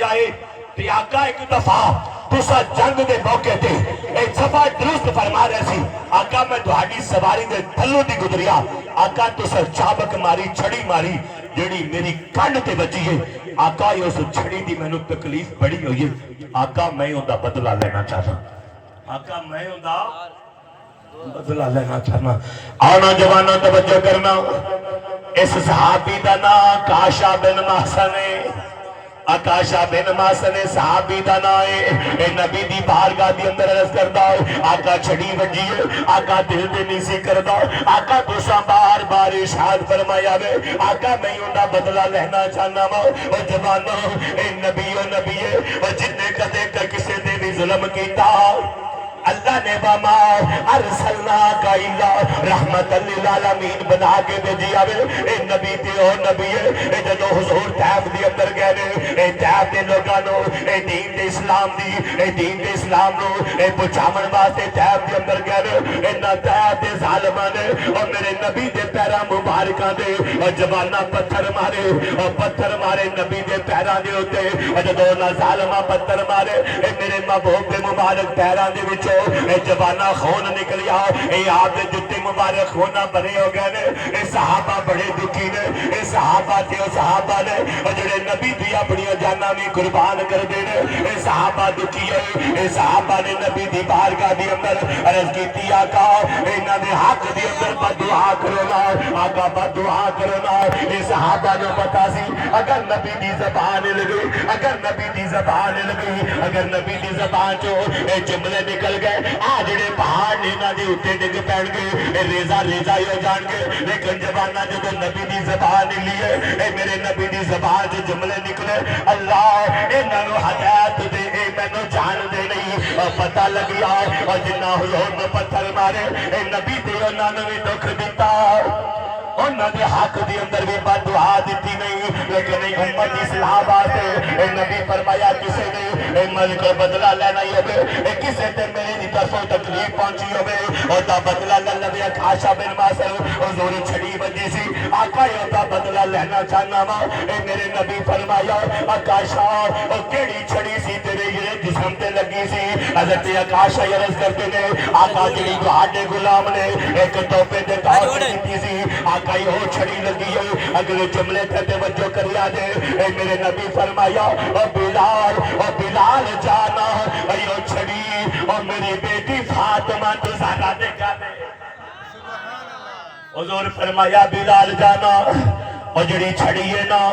آئے تے آقا ایک دفعہ تسا جنگ دے موقع تے ایک صفحہ درست فرما رہے سی آقا میں تہاڈی سواری دے تھلوں دی گزریا آقا تسا چابک ماری چھڑی ماری جڑی میری کنڈ تے بچی ہے آقا یہ اس چھڑی دی میں نو تکلیف بڑی ہوئی ہے آقا میں اوندا بدلہ لینا چاہتا آقا میں اوندا بدلہ لینا چاہنا آنا جوانا توجہ کرنا اس صحابی دا نام کاشا بن محسن ہے آکاشا بن محسن صحابی دا نام ہے نبی دی بارگاہ دی اندر عرض کردا آقا چھڑی وجی ہے آقا دل دے نہیں سی کردا آقا تساں بار بار ارشاد فرمایا وے آقا میں اوندا بدلہ لینا چاہنا وا او جوانو اے نبی ہے او جن نے کدے کسے تے بھی ظلم کیتا اللہ نے باما ارسلنا کا اللہ رحمت للعالمین بنا کے بھیجیا وے اے نبی تے او نبی ہے اے جدو حضور طیف دی اندر گئے نے اے طیف دے لوگاں نو اے دین دے اسلام نو اے پہنچاون واسطے طیف دے اندر گئے نے انہاں طیف دے ظالماں نے او میرے نبی دے پیراں مبارکاں دے او جواناں پتھر مارے نبی دے پیراں دے اوتے او جدو انہاں ظالماں پتھر مارے اے میرے محبوب دے مبارک پیراں دے وچ اے جوانا خون نکلیا اے آپ دے جتے مبارک خونا بنے ہو گئے نے اے صحابہ بڑے دکھی نے اے صحابہ تے صحابہ نے جڑے نبی دی اپنی جاناں بھی قربان کر دے نے اے صحابہ دکھی ہے اے صحابہ نے نبی دی بارگاہ دی اندر عرض کیتی آقا انہاں دے حق دی اندر بددعا کرو نا آقا بددعا کرو نا اے صحابہ نو پتہ سی اگر نبی دی زبان لگی اگر نبی دی زبان چو اے جملے نکل گئے جڑے پہاڑ نینا دے اٹھے ڈگ پہن گے ریزہ ہی ہو جان گے لیکن جبانہ جب نبی دی زبان لیے اے میرے نبی دی زبان جو جملے نکلے اللہ اے ننو ہدایت دے اے مینو جان دے نہیں اور پتہ لگیا اور جنہ حضور نے پتھر مارے اے نبی دے انہوں نے بھی دکھ دیتا انہوں نے حق دی اندر بھی بد دعا دیتی نہیں لیکن امت اسلام باسے اے نبی فرمایا کسے نے اے ملک بدلہ لینا ہی ہوئے اے کسے تے میرے دی طرفوں تکلیف پہنچی ہوئے اور تا بدلہ للوی اکھاشا بن ماسر حضور چھڑی بجی سی آقا یہ تا بدلہ لینا چاہنا ماں اے میرے نبی فرمایا اکھاشا اور کیڑی چھڑی سی تیرے یہ جسم تے لگی سی حضرت اکھاشا یرز کرتے نے آقا جڑی دعاڑے غلام نے ایک توپے دے طور پر دیتی سی آقا کئی ہو چھڑی لگی ہے اگلے جملے تے توجہ کریا دے اے میرے نبی فرمایا او بلال جانا اے او چھڑی او میری بیٹی فاطمہ تو زیادہ دیکھا دے حضور فرمایا بلال جانا او جڑی چھڑی ہے نا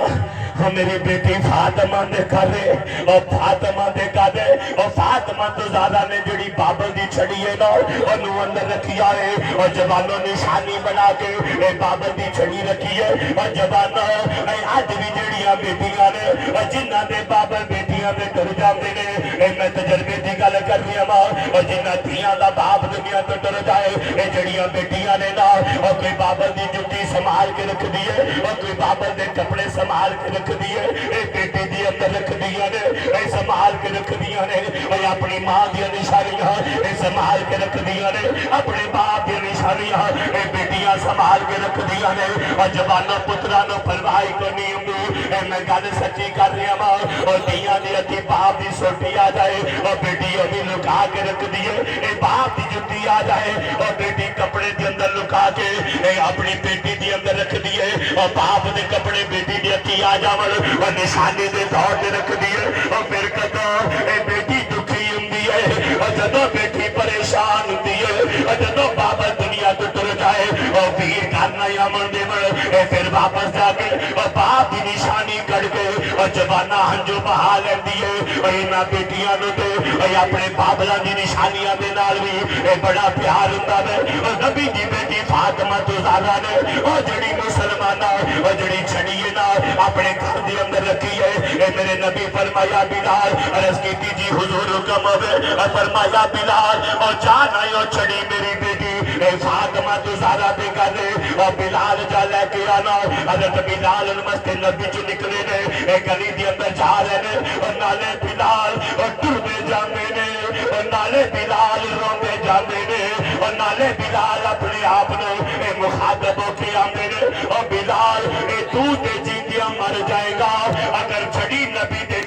وہ میری بیٹی فاطمہ دے کر دے اور فاطمہ دے کر دے اور فاطمہ تو زیادہ نے جڑی بابل دی چھڑی ہے نا اور نو اندر رکھی آئے اور جوانوں نشانی بنا کے اے بابل دی چھڑی رکھی ہے اور جوانوں اے آج بھی جڑیاں بیٹیاں نے اور جنہ دے بابل بیٹیاں دے ڈر جاندے نے اے میں تجربے دی گل کر رہی ہوں اور جنہ دھیاں دا باپ دنیا تو ڈر جائے اے جڑیاں بیٹیاں نے نا اور کوئی بابل دی جُتی سنبھال کے رکھ دیے اور کوئی بابل دے کپڑے سنبھال کے رکھ دیے اے بیٹے دی اندر رکھ دیا نے اے سنبھال کے رکھ دیا نے اے اپنی ماں دی نشانیاں اے سنبھال کے رکھ دیا نے اپنے باپ دی نشانیاں اے بیٹیاں سنبھال کے رکھ دیا نے اور جوانوں پترانوں پرواہی کو نہیں ہوں اے میں گل سچی کر رہا ہوں اور دیاں دی اتی باپ دی سوٹی آ جائے اور بیٹی ابھی لکا کے رکھ دیے اے باپ دی جُتی آ جائے اور بیٹی کپڑے دی اندر لکا کے اے اپنی بیٹی دی اندر رکھ دیے اور باپ دے کپڑے بیٹی دی اتی آ جاون اور نشانی دے طور دے رکھ دیے اور پھر کدوں اے بیٹی دکھی ہوندی ہے اور جدوں بیٹی پریشان ہوندی ہے اور جدوں بابا دنیا تو ٹر جائے اور پیر کرنا یا من دے اے پھر واپس جا کے اور باپ دی نشانی کڑ کے اور جوانہ ہنجو بہا لیندی ہے اور انہاں بیٹیاں نو تے اور اپنے بابلاں دی نشانیاں دے نال بھی اے بڑا پیار ہوندا ہے اور نبی دی بیٹی فاطمہ تو زہرا نے اور جڑی مسلمانہ اور جڑی چھڑی ہے نا اپنے گھر دے اندر رکھی ہے اے میرے نبی فرمایا بلال عرض کیتی جی حضور حکم ہوئے فرمایا بلال اور جانا ہے اور چھڑی میری بیٹی اے فاطمہ تو زہرا دے کر دے اور بلال جا لے کے آنا حضرت بلال مسجد نبی جو نکلے نے اے گلی دے اندر جا رہے نے اور نالے بلال اور ٹردے جاندے نے اور نالے بلال روندے جاندے نے اور نالے بلال اپنے آپ نے اے مخاطب ہو کے آندے نے اور بلال اے تو تے جیندیاں مر جائے گا اگر چھڑی نبی دے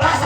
10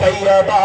طیبہ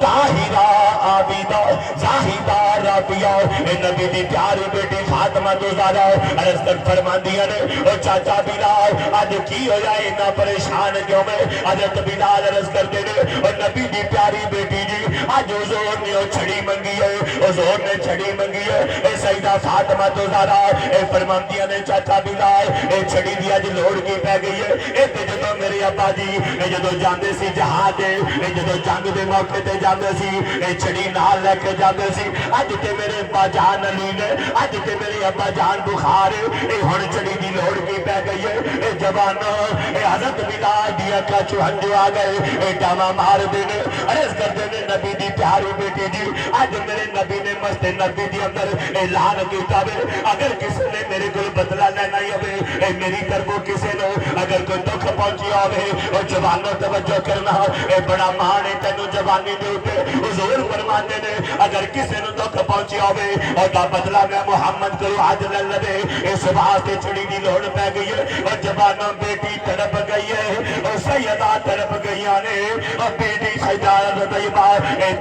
طاہرہ عابدہ زاہدہ رابعہ اے نبی دی پیاری بیٹی فاطمہ تو زہرا عرض کر فرماندیاں نے او چاچا بلال اج کی ہویا اتنا پریشان کیوں میں حضرت بلال عرض کرتے نے اور نبی دی پیاری بیٹی جی اج حضور نے او چھڑی منگی ہے حضور نے چھڑی منگی ہے اے سیدہ فاطمہ تو زہرا اے فرماندیاں نے چاچا بلال اے چھڑی دی اج لوڑ کی پہ گئی ہے اے تے جدوں میرے ابا جی اے جدوں جاندے سی جہاد اے جدوں جنگ دے موقع تے جاندے سی اے چھڑی نال لے کے جاندے سی اج تے میرے ابا جان علی نے اج تے میرے ابا جان بخار اے ہن چھڑی دی لوڑ کی پہ گئی ہے اے جوانو اے حضرت بلال دی اکھاں چوں ہنجو آ گئے اے ڈاما مار دے نے عرض کردے نے نبی دی پیاری بیٹی جی اج میرے نبی نے مست نبی دی اندر اعلان کیتا وے اگر کسی نے میرے کول بدلہ لینا ہوے اے میری طرفوں کسی نو اگر کوئی دکھ پہنچیا ہوے او جوانو توجہ کرنا اے بڑا مان ہے تینوں جوانی دے اوتے حضور فرماندے نے اگر کسی نو دکھ پہنچیا ہوے او دا بدلہ میں محمد کو اج لے لے اس واسطے چھڑی دی لوڑ پہ گئی ہے اور جوانوں بیٹی تڑپ گئی ہے اور سیدہ تڑپ گئیاں نے اور بیٹی سیدہ طیبہ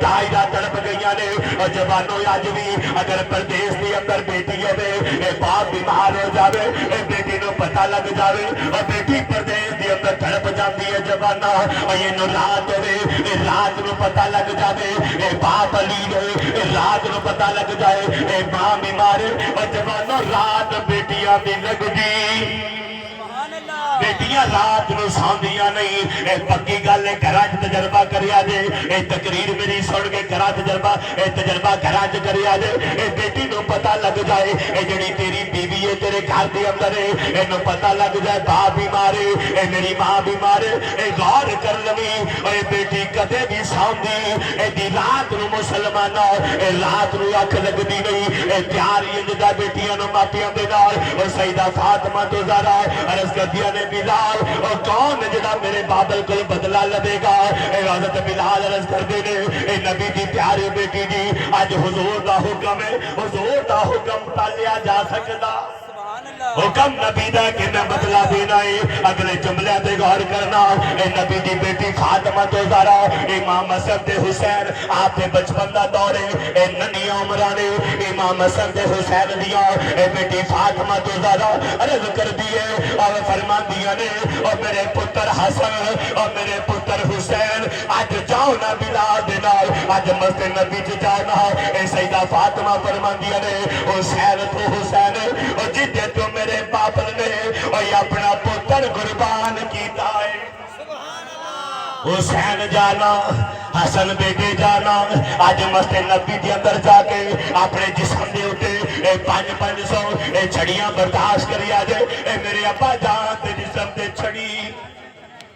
طاہرہ تڑپ گئیاں نے اور جوانوں اج بھی اگر پردیس دی اندر بیٹی ہوے اے باپ بیمار ہو جاوے اے بیٹی نو پتہ لگ جاوے اور بیٹی پردیس دی اندر تڑپ جاندی ہے جوانا اور یہ نو رات ہوے اے رات نو پتہ لگ جاوے اے باپ علی نے اے رات نو پتہ لگ جائے اے ماں بیمار اور جوانوں رات بیٹیاں دی لگ دی بیٹیاں رات نو ساندیاں نہیں اے پکی گل ہے گھراں وچ تجربہ کریا جے اے تقریر میری سن کے گھراں تجربہ گھراں وچ کریا جے اے بیٹی نو پتہ لگ جائے اے جڑی تیری بیوی ہے تیرے گھر دے اندر ہے اے نو پتہ لگ جائے باپ بیمار ہے اے میری ماں بیمار ہے اے غور کر لوی اے بیٹی کدے بھی ساندی اے دی رات نو مسلماناں اے رات نو اکھ لگدی نہیں اے پیار انجدا بیٹیاں نو ماپیاں دے نال او سیدہ فاطمہ تو زہرا عرض کردیاں نے بلال اور کون جڑا میرے بابل کو بدلہ لبے گا اے حضرت بلال عرض کر دے نے اے نبی دی پیاری بیٹی جی آج حضور دا حکم ہے حضور دا حکم ٹالیا جا سکدا حکم نبی دا کہ میں بدلہ دینا ہے اگلے جملے تے غور کرنا اے نبی دی بیٹی فاطمہ تو زہرا امام حسن تے حسین آپ دے بچپن دا دور ہے اے ننھی عمران امام حسن تے حسین دیا اے بیٹی فاطمہ تو زہرا عرض کر دیے اور فرمان دیا نے اور میرے پتر حسن اور میرے پتر حسین آج جاؤ نا بلال دے نال آج مسجد نبی چ جاؤ نا اے سیدہ فاطمہ فرمان دیا نے حسین تو حسین اور جدے تو میرے بابل نے اور اپنا پتر قربان کیتا ہے حسین جانا حسن بیٹے جانا آج مسجد نبی دی اندر جا کے اپنے جسم دے اٹھے 500 چھڑیاں برداشت کری آجے میرے ابا جان تے جسم دے چھڑی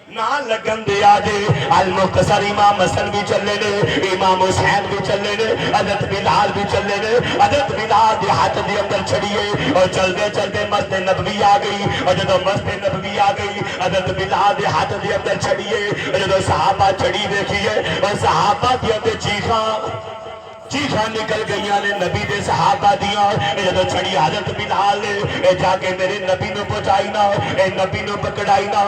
نہ لگن دے آجے المختصر امام حسن بھی چلے نے امام حسین بھی چلے نے حضرت بلال بھی چلے نے حضرت بلال دے ہاتھ دے اندر چھڑیے اور چلتے چلتے مسجد نبوی آ گئی اور جدو مسجد نبوی آ گئی حضرت بلال دے ہاتھ دے اندر چھڑیے جدو صحابہ چھڑی دیکھیے اور صحابہ دے اندر چیخاں نکل گئیاں نے نبی دے صحابہ دیاں جدو چھڑی حضرت بلال نے جا کے میرے نبی نو پہنچائی نا نبی نو پکڑائی نا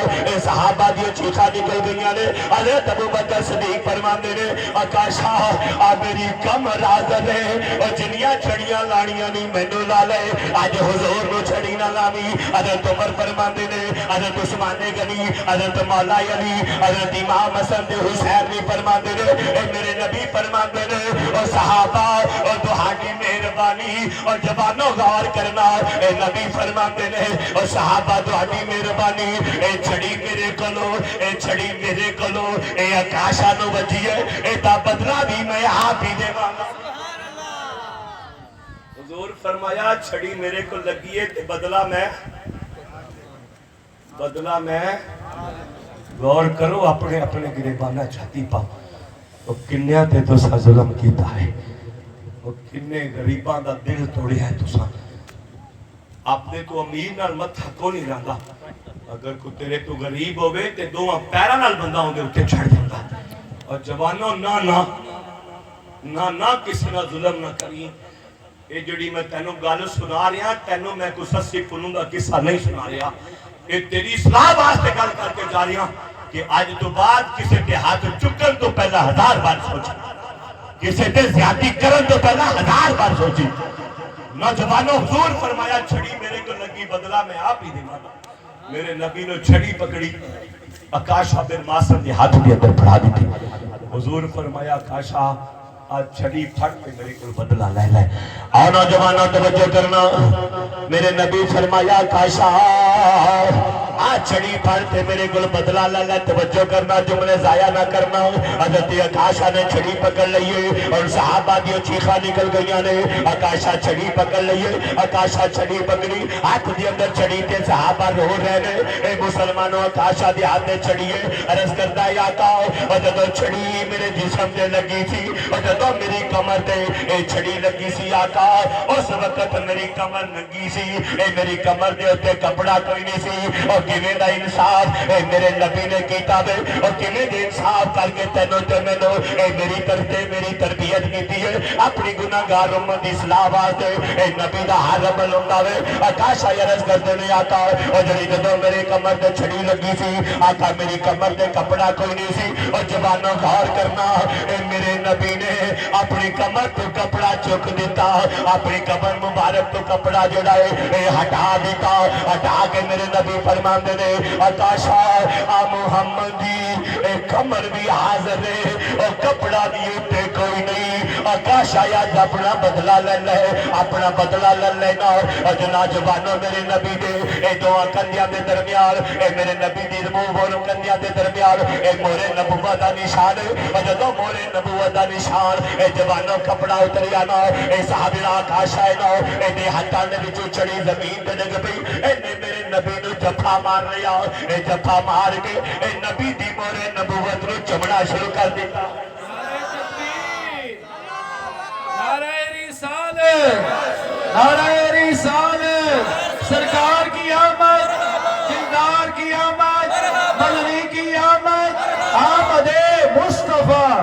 صحابہ دیاں چیخاں نکل گئیاں نے حضرت ابو بکر صدیق فرماندے نے آکاشا آ میری کم رازر ہے اور جنیاں چھڑیاں لانیاں نہیں مینوں لا لے آج حضور نو چھڑی نہ لاوی حضرت عمر فرماندے نے حضرت عثمان غنی حضرت مولا علی حضرت امام حسن تے حسین بھی فرماندے نے میرے نبی فرماندے نے اور صحابہ اور تہاڈی مہربانی اور جوانوں غور کرنا اے نبی فرماندے نے اور صحابہ تہاڈی مہربانی اے چھڑی میرے کولو اے چھڑی میرے کولو اے آکاشا نو وجی ہے اے تا بدلہ بھی میں آپ ہی دے واں حضور فرمایا چھڑی میرے کو لگی ہے تے بدلہ میں غور کرو اپنے اپنے گریبانہ چھاتی پاؤ وہ کنیا تے تو سا ظلم کیتا ہے وہ کنے غریباں دا دل توڑیا ہے تو سا آپ نے تو امیر نال متھا کو نہیں رہندا اگر کو تیرے تو غریب ہوئے تے دو پیرا نال بندہ ہوں دے اٹھے چھڑ جاندہ اور جوانوں نہ کسی نہ ظلم نہ کریں اے جڑی میں تینوں گال سنا رہا تینوں میں کو سسی پنوں دا قصہ نہیں سنا رہا اے تیری اصلاح واسطے گل کر کے جا رہا کہ اج تو بعد کسی کے ہاتھ چکن تو پہلا 1000 بار سوچی، کسی تے زیادتی کرن تو پہلا 1000 بار سوچی۔ نوجوانوں حضور فرمایا چھڑی میرے کو لگی بدلہ میں آپ ہی دینا، میرے نبی نے چھڑی پکڑی آکاشا بن ماسن کے ہاتھ کے اندر پڑھا دی تھی۔ حضور فرمایا آکاشا آج چھڑی پھٹ کے میرے کو بدلہ لے لے۔ اور نوجوانوں توجہ کرنا، میرے نبی فرمایا آکاشا آج چھڑی پھٹ کے میرے کو بدلہ لے لے۔ توجہ کرنا، جملے ضائع نہ کرنا۔ حضرت آکاشا نے چھڑی پکڑ لئیے اور صحابہ دیو چیخا نکل گئیاں نے، آکاشا چھڑی پکڑ لئیے، آکاشا چھڑی پکڑی، ہاتھ دی اندر چھڑی تے صحابہ رو رہے نے۔ اے مسلمانوں آکاشا دی ہاتھ چھڑیے، عرض کرتا ہے آقا اور جدو چھڑی میرے جسم دے لگی تھی اور جدو میری کمر دے اے چھڑی لگی سی آقا، اس وقت میری کمر ننگی سی، اے میری کمر دے ہوتے کپڑا کوئی نہیں سی، اور کیویں دا انصاف اے میرے نبی نے کیتا وے، اور کیویں دے انصاف کر کے تینوں تے مینوں اے میری کرتے میری تربیت کیتی ہے اپنی گناہگار امت دی اصلاح واسطے۔ اے نبی دا ہر عمل ہوندا وے۔ آکاشا عرض کردے نے آقا اور جڑی جدوں میرے کمر تے چھڑی لگی سی آقا میری کمر تے کپڑا کوئی نہیں سی، اور جوانوں غور کرنا اے میرے نبی نے اپنی کمر تو کپڑا چک دیتا، اپنی کمر مبارک تو کپڑا جڑا ہے اے ہٹا دیتا، ہٹا کے میرے نبی فرماندے نے آکاشا آ محمد دی اے کمر بھی حاضر ہے اور کپڑا بھی تے کوئی نہیں۔ آکاشا آج اپنا بدلہ لے لے، اپنا بدلہ لے لینا۔ اور جناب جوانوں میرے نبی دے اے دعا کندیاں دے درمیان اے میرے نبی دی مبارک کندیاں دے درمیان اے مورے نبوت دا نشان ہے، اور جدوں مورے نبوت دا نشان اے جوانوں کپڑا اتریا نا اے صحابی آکاشا ہے نا اے دے ہاتھاں دے وچوں چڑی زمین تے ڈگ پئی، اے نے میرے نبی نو جفا مار لیا، اے جفا مار کے اے نبی دی مورے نبوت نو چمڑا شروع کر دیتا۔ نعرہ رسالت، نعرہ رسالت، سرکار کی آمد، دلدار کی آمد، مدنی کی آمد، آمد مصطفیٰ،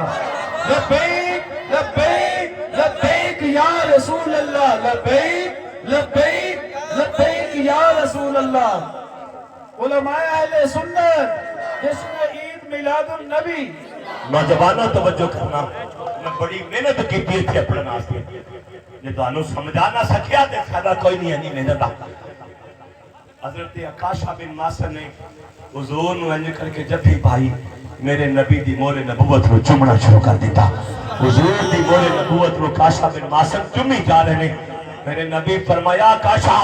لبیک لبیک لبیک یا رسول اللہ، لبیک لبیک لبیک یا رسول اللہ۔ علماء اہل سنت جس نے عید میلاد النبی نوجوانوں توجہ کرنا، میں بڑی محنت کی تھی اپنے ناستے یہ تو انہوں سمجھا نہ سکیا تے فائدہ کوئی نہیں ہے محنت آ۔ حضرت آکاشا بن ماسن نے حضور نو انج کر کے جب بھی بھائی میرے نبی دی مورے نبوت نو چمڑا شروع کر دیتا۔ حضور دی مورے نبوت نو آکاشا بن ماسن چمی جا رہے ہیں۔ میرے نبی فرمایا آکاشا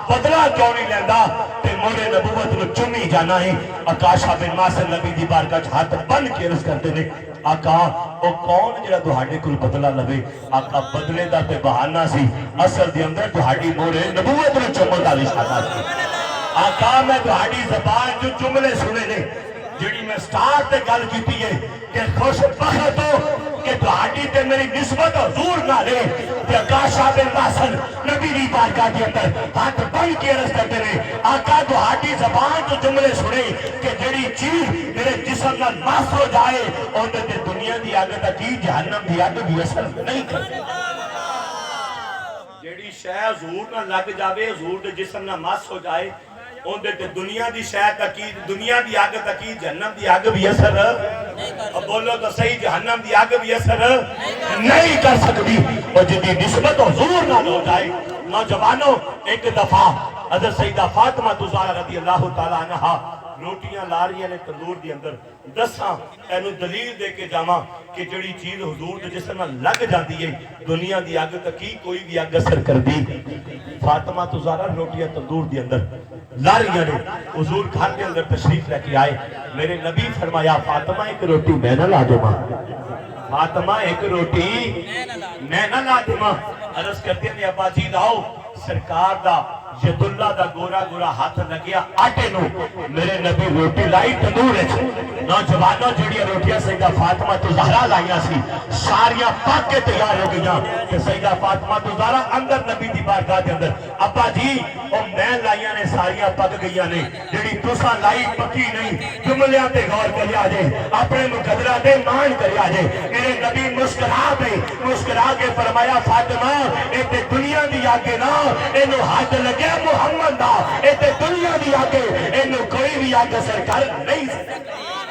بدلہ کیوں نہیں لیندہ تے مورے نبوت نو چمی جانا ہی۔ آکاشا بن ماسن نبی دی بارگاہ ہاتھ بن کے عرض کرتے نے آقا او کون جڑا تہاڈے کول بدلہ لوے؟ آقا بدلے دا تے بہانہ سی، اصل دے اندر تہاڈی مورے نبوت نو چمن دا اشارہ سی۔ آقا میں تہاڈی زبان جو جملے سنے نے جڑی میں سٹارٹ تے گل کیتی ہے کہ خوش بخت ہو کہ تہاڈی تے میری نسبت حضور نال ہے تے آکاشا بن ماسن نبی دی بارگاہ دے اندر ہاتھ بن کے عرض کرتے نے آقا تہاڈی زبان جو جملے سنے کہ جڑی چیز میرے جسم نال مس ہو جائے اون تے دنیا دی اگ تے جہنم دی اگ بھی اثر نہیں کرے۔ جڑی شے حضور نال لگ جاوے حضور دے جسم نال مس ہو جائے اون دے دنیا دی شے تکی دنیا دی اگ تکی جہنم دی اگ بھی اثر اب بولو تو صحیح جہنم دی اگ بھی اثر نہیں کر سکتی۔ اور جدی نسبت حضور نال ہو جائے نوجوانوں ایک دفعہ حضرت سیدہ فاطمہ زہرا رضی اللہ تعالی عنہا روٹیاں لا رہی ہیں تندور دی اندر دساں اینو دلیل دے کے جاواں کہ جڑی چیز حضور دے جسم نال لگ جاندی ہے دنیا دی اگ تکی کوئی بھی اگ اثر کر دی۔ فاطمہ زہرا روٹیاں تندور دی اندر لا رہی ہیں حضور گھر کے اندر تشریف لے کے آئے۔ میرے نبی فرمایا فاطمہ ایک روٹی میں نہ لا دوں ماں، فاطمہ ایک روٹی میں نہ لا دوں ماں۔ عرض کرتے ہیں ابا جی لاؤ سرکار دا ید اللہ دا گورا گورا ہاتھ لگیا آٹے نو میرے نبی روٹی لائی تندور ہے۔ نوجوانوں جڑیاں روٹیاں سیدہ فاطمہ زہرا لائیاں سی ساریاں پاک کے تیار ہو گئیاں کہ سیدہ فاطمہ زہرا اندر نبی دی بارگاہ دے اندر ابا جی او میں لائیاں نے ساریاں پک گئیاں نے جڑی تساں لائی پکی نہیں۔ جملیاں تے غور کریا جے اپنے مقدرہ دے مان کریا جے۔ میرے نبی مسکرا کے فرمایا فاطمہ اے تے دنیا دی آگے نا اینو ہاتھ لگیا محمد دا اے تے دنیا دی آگے اینو کوئی بھی آگے سرکار نہیں سکتا۔